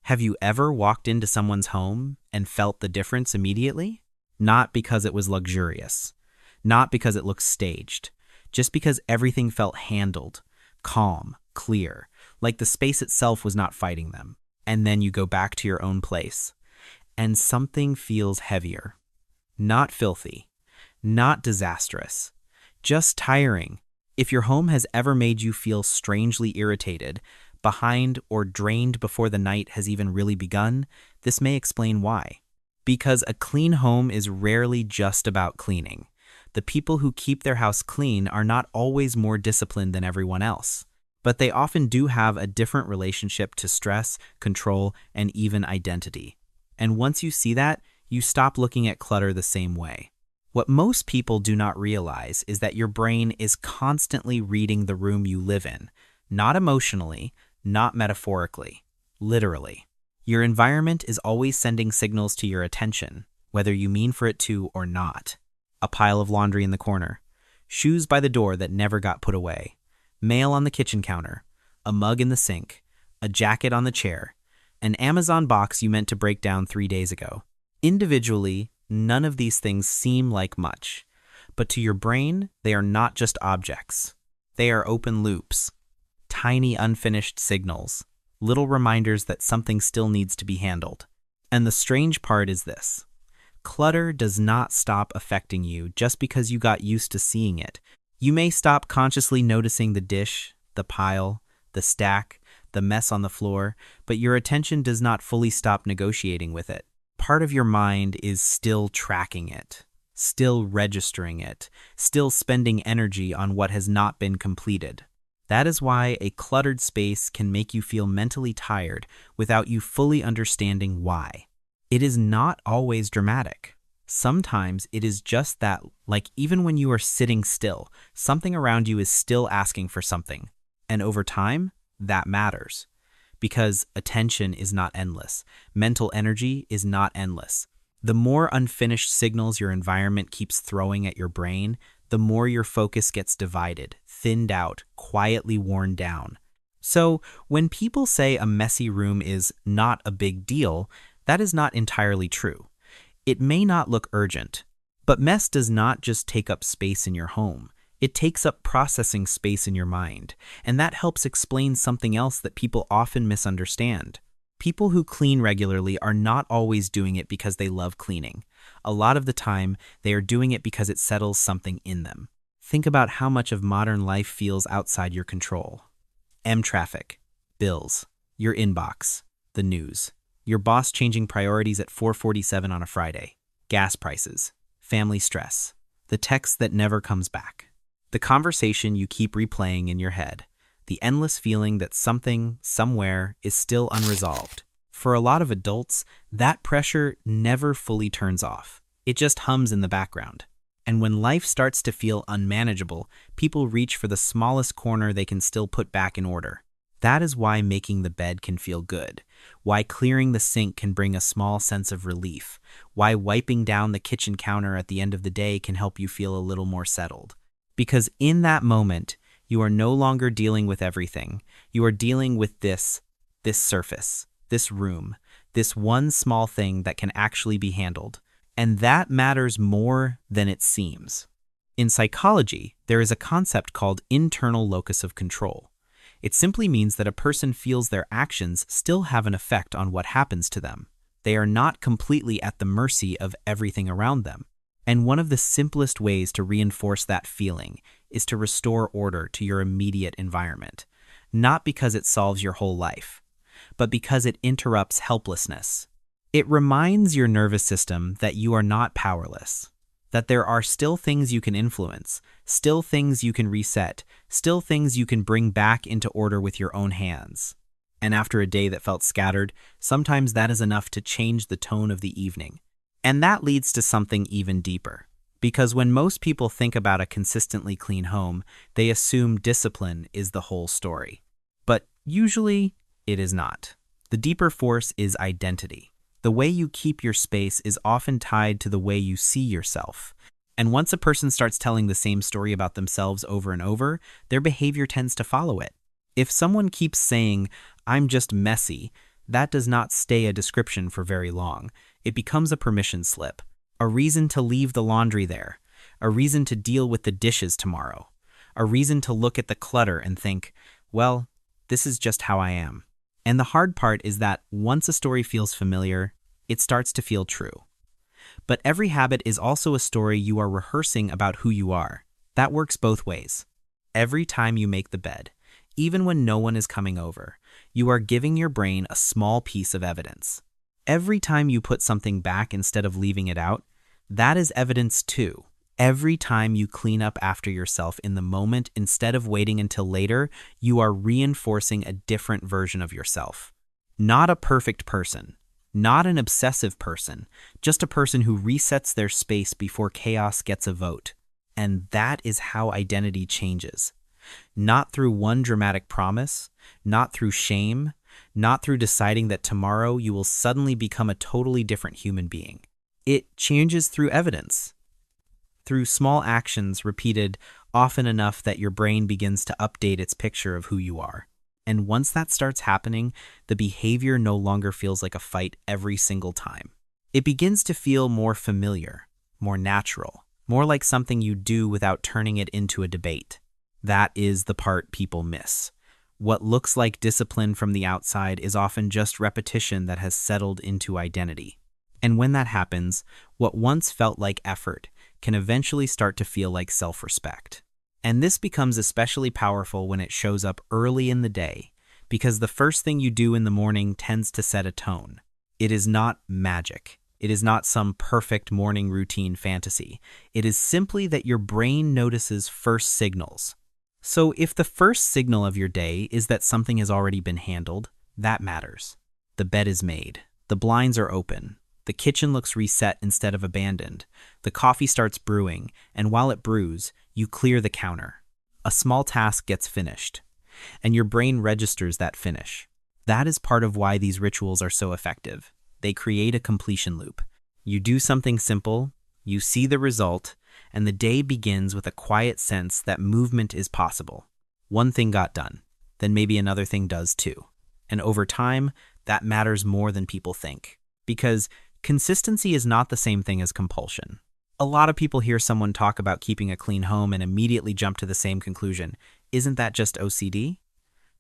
Have you ever walked into someone's home and felt the difference immediately? Not because it was luxurious, not because it looked staged, just because everything felt handled, calm, clear, like the space itself was not fighting them. And then you go back to your own place, and something feels heavier. Not filthy, not disastrous, just tiring. If your home has ever made you feel strangely irritated, behind, or drained before the night has even really begun, this may explain why. Because a clean home is rarely just about cleaning. The people who keep their house clean are not always more disciplined than everyone else, but they often do have a different relationship to stress, control, and even identity. And once you see that, you stop looking at clutter the same way. What most people do not realize is that your brain is constantly reading the room you live in, not emotionally, not metaphorically, literally. Your environment is always sending signals to your attention, whether you mean for it to or not. A pile of laundry in the corner, shoes by the door that never got put away, mail on the kitchen counter, a mug in the sink, a jacket on the chair, an Amazon box you meant to break down 3 days ago. Individually, none of these things seem like much, but to your brain, they are not just objects. They are open loops, tiny unfinished signals, little reminders that something still needs to be handled. And the strange part is this. Clutter does not stop affecting you just because you got used to seeing it. You may stop consciously noticing the dish, the pile, the stack, the mess on the floor, but your attention does not fully stop negotiating with it. Part of your mind is still tracking it, still registering it, still spending energy on what has not been completed. That is why a cluttered space can make you feel mentally tired without you fully understanding why. It is not always dramatic. Sometimes it is just that, like even when you are sitting still, something around you is still asking for something. And over time, that matters. Because attention is not endless. Mental energy is not endless. The more unfinished signals your environment keeps throwing at your brain, the more your focus gets divided, thinned out, quietly worn down. So when people say a messy room is not a big deal, that is not entirely true. It may not look urgent, but mess does not just take up space in your home. It takes up processing space in your mind, and that helps explain something else that people often misunderstand. People who clean regularly are not always doing it because they love cleaning. A lot of the time, they are doing it because it settles something in them. Think about how much of modern life feels outside your control. Traffic, bills, your inbox, the news, your boss changing priorities at 4:47 on a Friday, gas prices, family stress, the text that never comes back. The conversation you keep replaying in your head, the endless feeling that something, somewhere, is still unresolved. For a lot of adults, that pressure never fully turns off. It just hums in the background. And when life starts to feel unmanageable, people reach for the smallest corner they can still put back in order. That is why making the bed can feel good, why clearing the sink can bring a small sense of relief, why wiping down the kitchen counter at the end of the day can help you feel a little more settled. Because in that moment, you are no longer dealing with everything. You are dealing with this surface, this room, this one small thing that can actually be handled. And that matters more than it seems. In psychology, there is a concept called internal locus of control. It simply means that a person feels their actions still have an effect on what happens to them. They are not completely at the mercy of everything around them. And one of the simplest ways to reinforce that feeling is to restore order to your immediate environment, not because it solves your whole life, but because it interrupts helplessness. It reminds your nervous system that you are not powerless, that there are still things you can influence, still things you can reset, still things you can bring back into order with your own hands. And after a day that felt scattered, sometimes that is enough to change the tone of the evening. And that leads to something even deeper. Because when most people think about a consistently clean home, they assume discipline is the whole story. But usually, it is not. The deeper force is identity. The way you keep your space is often tied to the way you see yourself. And once a person starts telling the same story about themselves over and over, their behavior tends to follow it. If someone keeps saying, "I'm just messy," that does not stay a description for very long. It becomes a permission slip, a reason to leave the laundry there, a reason to deal with the dishes tomorrow, a reason to look at the clutter and think, well, this is just how I am. And the hard part is that once a story feels familiar, it starts to feel true. But every habit is also a story you are rehearsing about who you are. That works both ways. Every time you make the bed, even when no one is coming over, you are giving your brain a small piece of evidence. Every time you put something back instead of leaving it out, that is evidence too. Every time you clean up after yourself in the moment instead of waiting until later, you are reinforcing a different version of yourself. Not a perfect person, not an obsessive person, just a person who resets their space before chaos gets a vote. And that is how identity changes. Not through one dramatic promise, not through shame, not through deciding that tomorrow you will suddenly become a totally different human being. It changes through evidence. Through small actions repeated often enough that your brain begins to update its picture of who you are. And once that starts happening, the behavior no longer feels like a fight every single time. It begins to feel more familiar, more natural, more like something you do without turning it into a debate. That is the part people miss. What looks like discipline from the outside is often just repetition that has settled into identity. And when that happens, what once felt like effort can eventually start to feel like self-respect. And this becomes especially powerful when it shows up early in the day, because the first thing you do in the morning tends to set a tone. It is not magic. It is not some perfect morning routine fantasy. It is simply that your brain notices first signals. So if the first signal of your day is that something has already been handled, that matters. The bed is made. The blinds are open. The kitchen looks reset instead of abandoned. The coffee starts brewing, and while it brews, you clear the counter. A small task gets finished, and your brain registers that finish. That is part of why these rituals are so effective. They create a completion loop. You do something simple, you see the result, and the day begins with a quiet sense that movement is possible. One thing got done, then maybe another thing does too. And over time, that matters more than people think. Because consistency is not the same thing as compulsion. A lot of people hear someone talk about keeping a clean home and immediately jump to the same conclusion. Isn't that just OCD?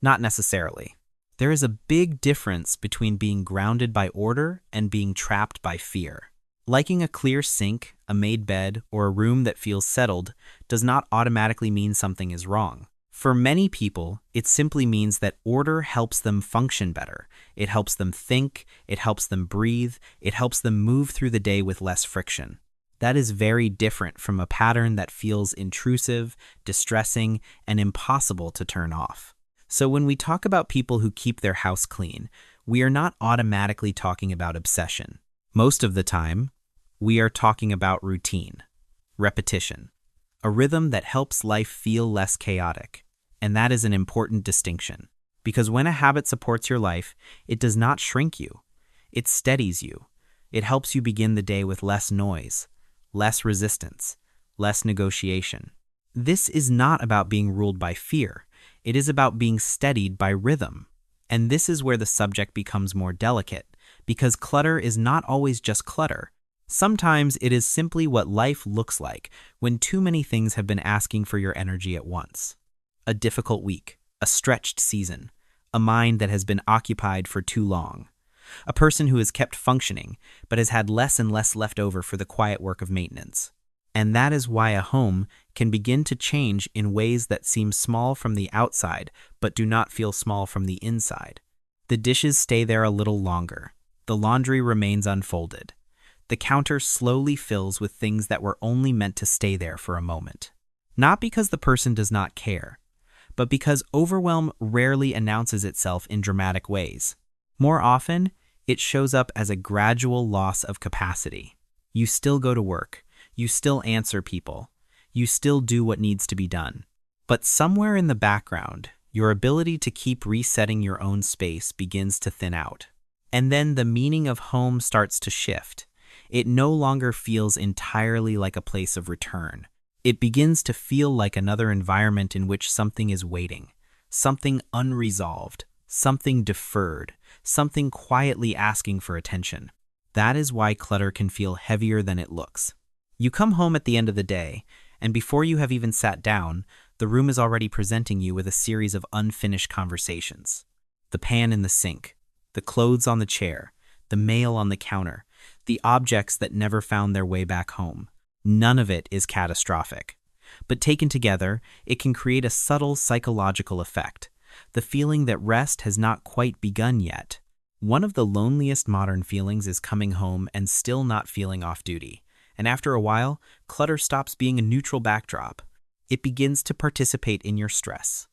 Not necessarily. There is a big difference between being grounded by order and being trapped by fear. Liking a clear sink, a made bed, or a room that feels settled does not automatically mean something is wrong. For many people, it simply means that order helps them function better. It helps them think, it helps them breathe, it helps them move through the day with less friction. That is very different from a pattern that feels intrusive, distressing, and impossible to turn off. So when we talk about people who keep their house clean, we are not automatically talking about obsession. Most of the time, we are talking about routine, repetition, a rhythm that helps life feel less chaotic. And that is an important distinction, because when a habit supports your life, it does not shrink you. It steadies you. It helps you begin the day with less noise, less resistance, less negotiation. This is not about being ruled by fear. It is about being steadied by rhythm. And this is where the subject becomes more delicate, because clutter is not always just clutter. Sometimes it is simply what life looks like when too many things have been asking for your energy at once. A difficult week, a stretched season, a mind that has been occupied for too long, a person who has kept functioning but has had less and less left over for the quiet work of maintenance. And that is why a home can begin to change in ways that seem small from the outside but do not feel small from the inside. The dishes stay there a little longer. The laundry remains unfolded. The counter slowly fills with things that were only meant to stay there for a moment. Not because the person does not care, but because overwhelm rarely announces itself in dramatic ways. More often, it shows up as a gradual loss of capacity. You still go to work. You still answer people. You still do what needs to be done. But somewhere in the background, your ability to keep resetting your own space begins to thin out. And then the meaning of home starts to shift. It no longer feels entirely like a place of return. It begins to feel like another environment in which something is waiting, something unresolved, something deferred, something quietly asking for attention. That is why clutter can feel heavier than it looks. You come home at the end of the day, and before you have even sat down, the room is already presenting you with a series of unfinished conversations. The pan in the sink, the clothes on the chair, the mail on the counter, the objects that never found their way back home. None of it is catastrophic. But taken together, it can create a subtle psychological effect, the feeling that rest has not quite begun yet. One of the loneliest modern feelings is coming home and still not feeling off duty. And after a while, clutter stops being a neutral backdrop. It begins to participate in your stress.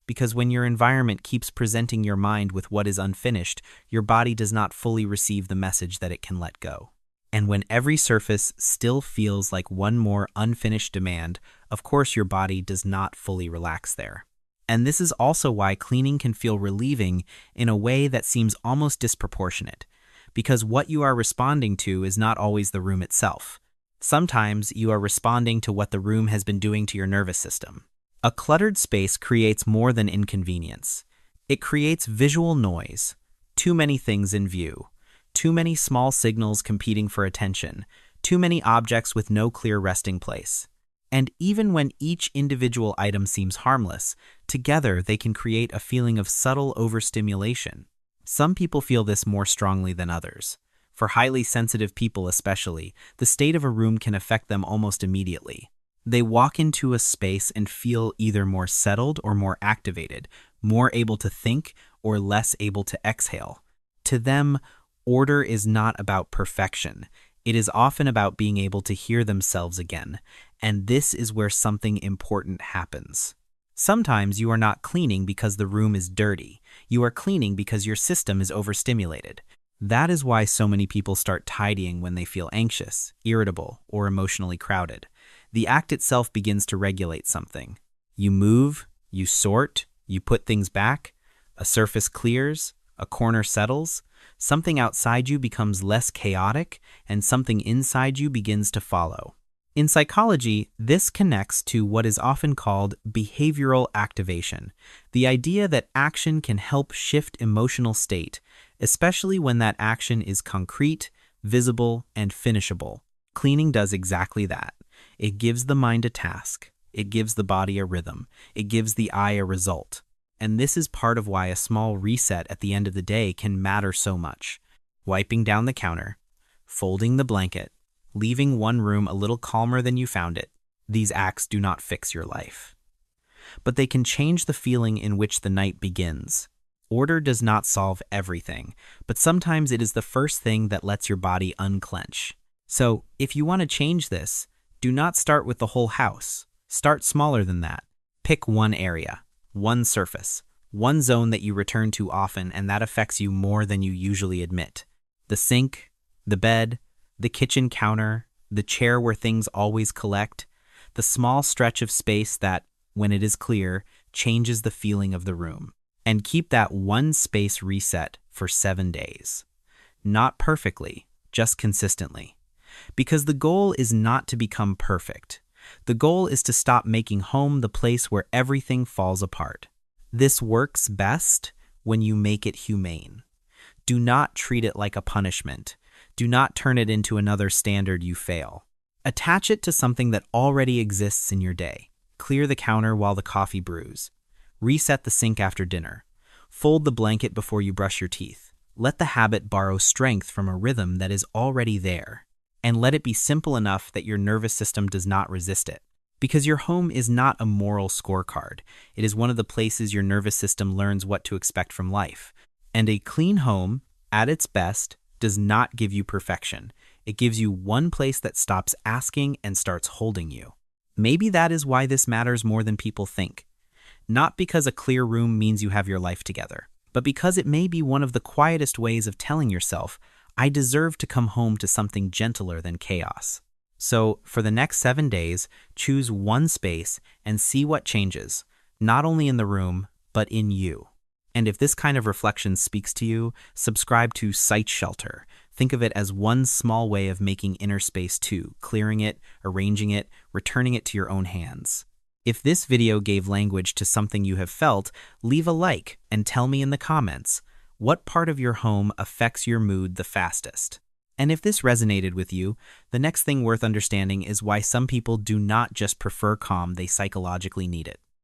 Because when your environment keeps presenting your mind with what is unfinished, your body does not fully receive the message that it can let go. And when every surface still feels like one more unfinished demand, of course your body does not fully relax there. And this is also why cleaning can feel relieving in a way that seems almost disproportionate, because what you are responding to is not always the room itself. Sometimes you are responding to what the room has been doing to your nervous system. A cluttered space creates more than inconvenience. It creates visual noise, too many things in view, too many small signals competing for attention, too many objects with no clear resting place. And even when each individual item seems harmless, together they can create a feeling of subtle overstimulation. Some people feel this more strongly than others. For highly sensitive people especially, the state of a room can affect them almost immediately. They walk into a space and feel either more settled or more activated, more able to think or less able to exhale. To them, order is not about perfection. It is often about being able to hear themselves again, and this is where something important happens. Sometimes you are not cleaning because the room is dirty. You are cleaning because your system is overstimulated. That is why so many people start tidying when they feel anxious, irritable, or emotionally crowded. The act itself begins to regulate something. You move, you sort, you put things back, a surface clears, a corner settles, something outside you becomes less chaotic, and something inside you begins to follow. In psychology, this connects to what is often called behavioral activation, the idea that action can help shift emotional state, especially when that action is concrete, visible, and finishable. Cleaning does exactly that. It gives the mind a task. It gives the body a rhythm. It gives the eye a result. And this is part of why a small reset at the end of the day can matter so much. Wiping down the counter, folding the blanket, leaving one room a little calmer than you found it. These acts do not fix your life. But they can change the feeling in which the night begins. Order does not solve everything, but sometimes it is the first thing that lets your body unclench. So, if you want to change this, do not start with the whole house. Start smaller than that. Pick one area, one surface, one zone that you return to often and that affects you more than you usually admit. The sink, the bed, the kitchen counter, the chair where things always collect, the small stretch of space that, when it is clear, changes the feeling of the room. And keep that one space reset for 7 days. Not perfectly, just consistently. Because the goal is not to become perfect. The goal is to stop making home the place where everything falls apart. This works best when you make it humane. Do not treat it like a punishment. Do not turn it into another standard you fail. Attach it to something that already exists in your day. Clear the counter while the coffee brews. Reset the sink after dinner. Fold the blanket before you brush your teeth. Let the habit borrow strength from a rhythm that is already there. And let it be simple enough that your nervous system does not resist it. Because your home is not a moral scorecard. It is one of the places your nervous system learns what to expect from life. And a clean home, at its best, does not give you perfection. It gives you one place that stops asking and starts holding you. Maybe that is why this matters more than people think. Not because a clear room means you have your life together, but because it may be one of the quietest ways of telling yourself, I deserve to come home to something gentler than chaos. So, for the next 7 days, choose one space and see what changes, not only in the room, but in you. And if this kind of reflection speaks to you, subscribe to Site Shelter. Think of it as one small way of making inner space too, clearing it, arranging it, returning it to your own hands. If this video gave language to something you have felt, leave a like and tell me in the comments, What part of your home affects your mood the fastest? And if this resonated with you, the next thing worth understanding is why some people do not just prefer calm, they psychologically need it.